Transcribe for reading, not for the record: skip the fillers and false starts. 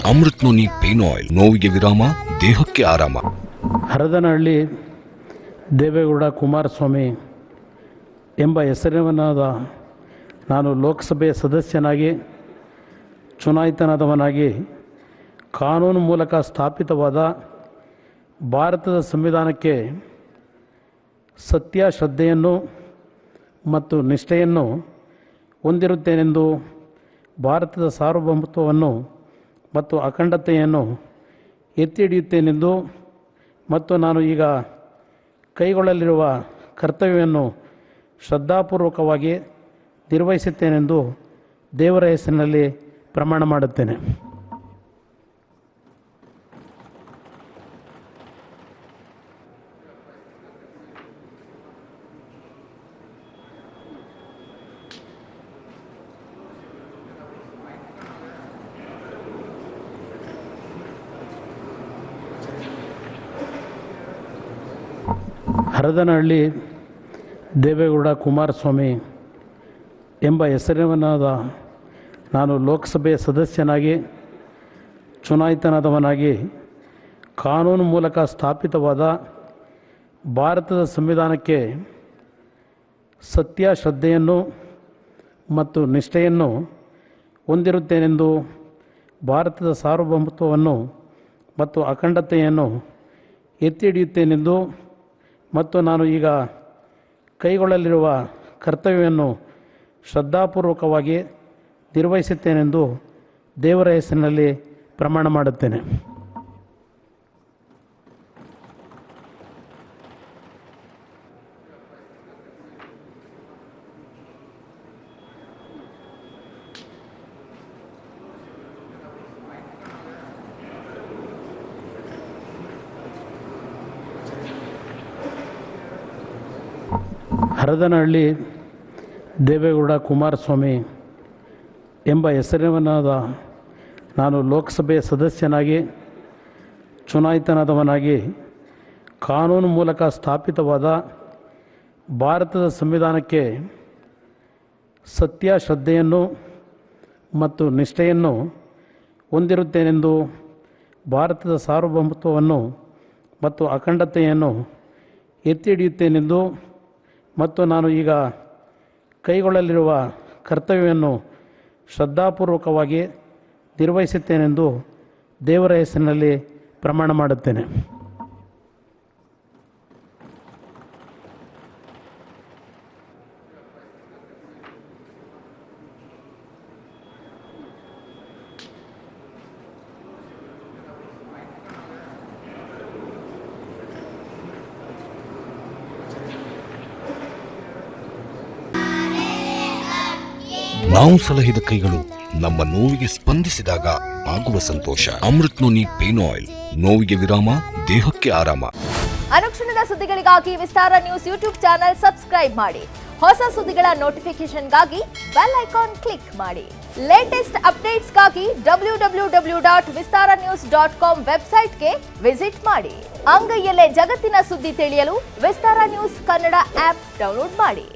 Amrit noni pain oil, ನೋವಿಗೆ ವಿರಾಮ, ದೇಹಕ್ಕೆ ಆರಾಮ. ಹರದನಹಳ್ಳಿ ದೇವೇಗೌಡ ಕುಮಾರಸ್ವಾಮಿ ಎಂಬ ಹೆಸರಿನಾದ ನಾನು ಲೋಕಸಭೆಯ ಸದಸ್ಯನಾಗಿ ಚುನಾಯಿತನಾದವನಾಗಿ ಕಾನೂನು ಮೂಲಕ ಸ್ಥಾಪಿತವಾದ ಭಾರತದ ಸಂವಿಧಾನಕ್ಕೆ ಸತ್ಯ, ಶ್ರದ್ಧೆಯನ್ನು ಮತ್ತು ನಿಷ್ಠೆಯನ್ನು ಹೊಂದಿರುತ್ತೇನೆಂದು, ಭಾರತದ ಸಾರ್ವಭೌಮತ್ವವನ್ನು ಮತ್ತು ಅಖಂಡತೆಯನ್ನು ಎತ್ತಿ ಹಿಡಿಯುತ್ತೇನೆಂದು ಮತ್ತು ನಾನು ಈಗ ಕೈಗೊಳ್ಳಲಿರುವ ಕರ್ತವ್ಯವನ್ನು ಶ್ರದ್ಧಾಪೂರ್ವಕವಾಗಿ ನಿರ್ವಹಿಸುತ್ತೇನೆಂದು ದೇವರ ಹೆಸರಿನಲ್ಲಿ ಪ್ರಮಾಣ ಮಾಡುತ್ತೇನೆ. ಹರದನಹಳ್ಳಿ ದೇವೇಗೌಡ ಕುಮಾರಸ್ವಾಮಿ ಎಂಬ ಹೆಸರಿನಾದ ನಾನು ಲೋಕಸಭೆಯ ಸದಸ್ಯನಾಗಿ ಚುನಾಯಿತನಾದವನಾಗಿ ಕಾನೂನು ಮೂಲಕ ಸ್ಥಾಪಿತವಾದ ಭಾರತದ ಸಂವಿಧಾನಕ್ಕೆ ಸತ್ಯ, ಶ್ರದ್ಧೆಯನ್ನು ಮತ್ತು ನಿಷ್ಠೆಯನ್ನು ಹೊಂದಿರುತ್ತೇನೆಂದು, ಭಾರತದ ಸಾರ್ವಭೌಮತ್ವವನ್ನು ಮತ್ತು ಅಖಂಡತೆಯನ್ನು ಎತ್ತಿ ಹಿಡಿಯುತ್ತೇನೆಂದು ಮತ್ತು ನಾನು ಈಗ ಕೈಗೊಳ್ಳಲಿರುವ ಕರ್ತವ್ಯವನ್ನು ಶ್ರದ್ಧಾಪೂರ್ವಕವಾಗಿ ನಿರ್ವಹಿಸುತ್ತೇನೆಂದು ದೇವರ ಹೆಸರಿನಲ್ಲಿ ಪ್ರಮಾಣ ಮಾಡುತ್ತೇನೆ. ಹರದನಹಳ್ಳಿ ದೇವೇಗೌಡ ಕುಮಾರಸ್ವಾಮಿ ಎಂಬ ಹೆಸರಿನಾದ ನಾನು ಲೋಕಸಭೆಯ ಸದಸ್ಯನಾಗಿ ಚುನಾಯಿತನಾದವನಾಗಿ ಕಾನೂನು ಮೂಲಕ ಸ್ಥಾಪಿತವಾದ ಭಾರತದ ಸಂವಿಧಾನಕ್ಕೆ ಸತ್ಯ, ಶ್ರದ್ಧೆಯನ್ನು ಮತ್ತು ನಿಷ್ಠೆಯನ್ನು ಹೊಂದಿರುತ್ತೇನೆಂದು, ಭಾರತದ ಸಾರ್ವಭೌಮತ್ವವನ್ನು ಮತ್ತು ಅಖಂಡತೆಯನ್ನು ಎತ್ತಿ ಹಿಡಿಯುತ್ತೇನೆಂದು ಮತ್ತು ನಾನು ಈಗ ಕೈಗೊಳ್ಳಲಿರುವ ಕರ್ತವ್ಯವನ್ನು ಶ್ರದ್ಧಾಪೂರ್ವಕವಾಗಿ ನಿರ್ವಹಿಸುತ್ತೇನೆಂದು ದೇವರ ಹೆಸರಿನಲ್ಲಿ ಪ್ರಮಾಣ ಮಾಡುತ್ತೇನೆ. ನಾವು ಸಲಹಿದ ಕೈಗಳು ನಮ್ಮ ನೋವಿಗೆ ಸ್ಪಂದಿಸಿದಾಗ ಆಗುವ ಸಂತೋಷ. ಅಮೃತ್ ನೋನಿ ಪೇನ್ ಆಯಿಲ್, ನೋವಿಗೆ ವಿರಾಮ, ದೇಹಕ್ಕೆ ಆರಾಮ. ಅನುಕ್ಷಣದ ಸುದ್ದಿಗಳಿಗಾಗಿ ವಿಸ್ತಾರ ನ್ಯೂಸ್ ಯೂಟ್ಯೂಬ್ ಚಾನೆಲ್ ಸಬ್ಸ್ಕ್ರೈಬ್ ಮಾಡಿ. ಹೊಸ ಸುದ್ದಿಗಳ ನೋಟಿಫಿಕೇಶನ್ಗಾಗಿ ಬೆಲ್ ಐಕಾನ್ ಕ್ಲಿಕ್ ಮಾಡಿ. ಲೇಟೆಸ್ಟ್ ಅಪ್ಡೇಟ್ಸ್ಗಾಗಿ www.vistaranews.com ವೆಬ್ಸೈಟ್ಗೆ ವಿಸಿಟ್ ಮಾಡಿ. ಅಂಗೈಯಲ್ಲೇ ಜಗತ್ತಿನ ಸುದ್ದಿ ತಿಳಿಯಲು ವಿಸ್ತಾರ ನ್ಯೂಸ್ ಕನ್ನಡ ಆಪ್ ಡೌನ್ಲೋಡ್ ಮಾಡಿ.